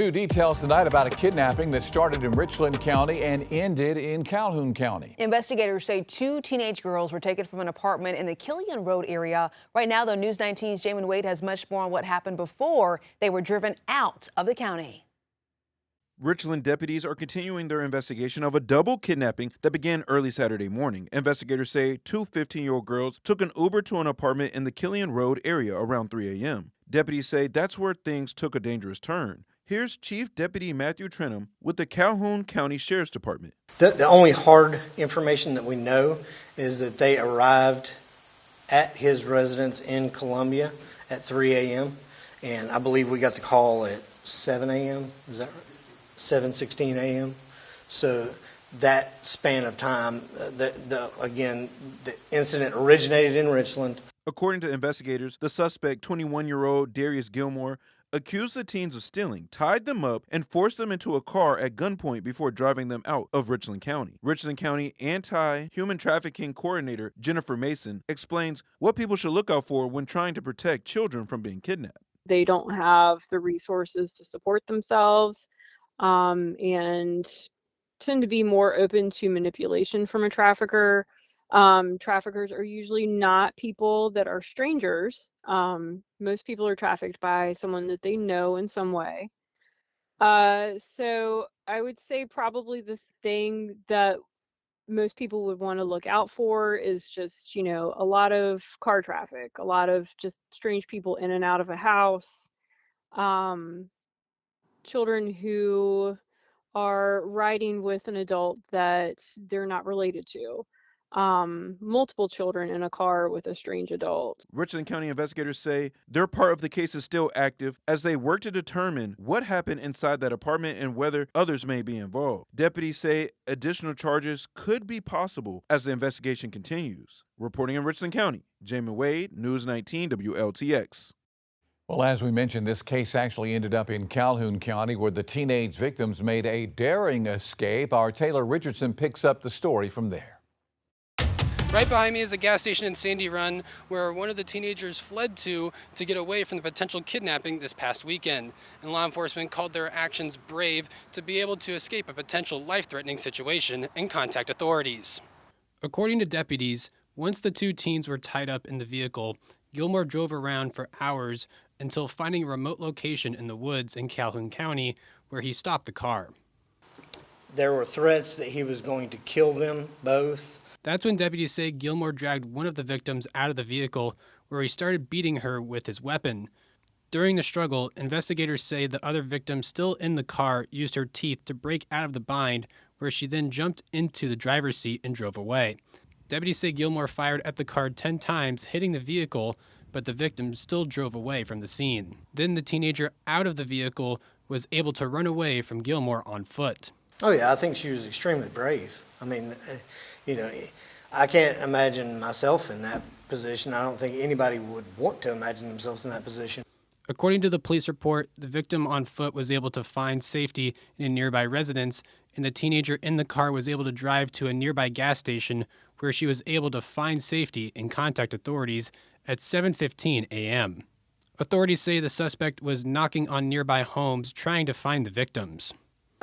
New details tonight about a kidnapping that started in Richland County and ended in Calhoun County. Investigators say 2 teenage girls were taken from an apartment in the Killian Road area. Right now, though, News 19's Jamin Wade has much more on what happened before they were driven out of the county. Richland deputies are continuing their investigation of a double kidnapping that began early Saturday morning. Investigators say 2 15-year-old girls took an Uber to an apartment in the Killian Road area around 3 a.m. Deputies say that's where things took a dangerous turn. Here's Chief Deputy Matt Trentham with the Calhoun County Sheriff's Department. The only hard information that we know is that they arrived at his residence in Columbia at 3 a.m. And I believe we got the call at 7 a.m. Is that right? 7:16 a.m. So that span of time, again, the incident originated in Richland. According to investigators, the suspect, 21-year-old Darius Gilmore, accused the teens of stealing, tied them up, and forced them into a car at gunpoint before driving them out of Richland County. Richland County Anti-Human Trafficking Coordinator Jennifer Mason explains what people should look out for when trying to protect children from being kidnapped. They don't have the resources to support themselves and tend to be more open to manipulation from a trafficker. Traffickers are usually not people that are strangers. Most people are trafficked by someone that they know in some way. So I would say probably the thing that most people would want to look out for is just, a lot of car traffic, a lot of just strange people in and out of a house, children who are riding with an adult that they're not related to. Multiple children in a car with a strange adult. Richland County investigators say their part of the case is still active as they work to determine what happened inside that apartment and whether others may be involved. Deputies say additional charges could be possible as the investigation continues. Reporting in Richland County, Jamin Wade, News 19 WLTX. Well, as we mentioned, this case actually ended up in Calhoun County, where the teenage victims made a daring escape. Our Taylor Richardson picks up the story from there. Right behind me is a gas station in Sandy Run where one of the teenagers fled to get away from the potential kidnapping this past weekend. And law enforcement called their actions brave to be able to escape a potential life-threatening situation and contact authorities. According to deputies, once the 2 teens were tied up in the vehicle, Gilmore drove around for hours until finding a remote location in the woods in Calhoun County where he stopped the car. There were threats that he was going to kill them both. That's when deputies say Gilmore dragged one of the victims out of the vehicle where he started beating her with his weapon. During the struggle, investigators say the other victim still in the car used her teeth to break out of the bind, where she then jumped into the driver's seat and drove away. Deputies say Gilmore fired at the car 10 times, hitting the vehicle, but the victim still drove away from the scene. Then the teenager out of the vehicle was able to run away from Gilmore on foot. Oh yeah, I think she was extremely brave. I mean, I can't imagine myself in that position. I don't think anybody would want to imagine themselves in that position. According to the police report, the victim on foot was able to find safety in a nearby residence, and the teenager in the car was able to drive to a nearby gas station where she was able to find safety and contact authorities at 7:15 a.m. Authorities say the suspect was knocking on nearby homes trying to find the victims.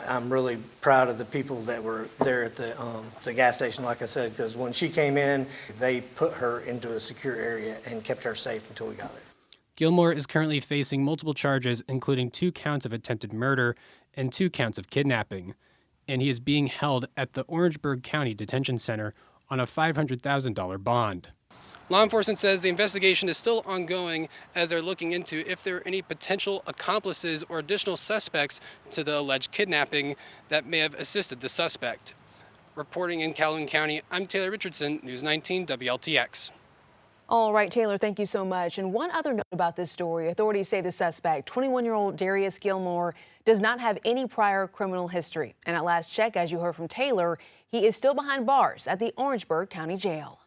I'm really proud of the people that were there at the gas station, like I said, because when she came in, they put her into a secure area and kept her safe until we got there. Gilmore is currently facing multiple charges, including 2 counts of attempted murder and 2 counts of kidnapping, and he is being held at the Orangeburg County Detention Center on a $500,000 bond. Law enforcement says the investigation is still ongoing as they're looking into if there are any potential accomplices or additional suspects to the alleged kidnapping that may have assisted the suspect. Reporting in Calhoun County, I'm Taylor Richardson, News 19 WLTX. All right, Taylor, thank you so much. And one other note about this story, authorities say the suspect, 21-year-old Darius Gilmore, does not have any prior criminal history. And at last check, as you heard from Taylor, he is still behind bars at the Orangeburg County Jail.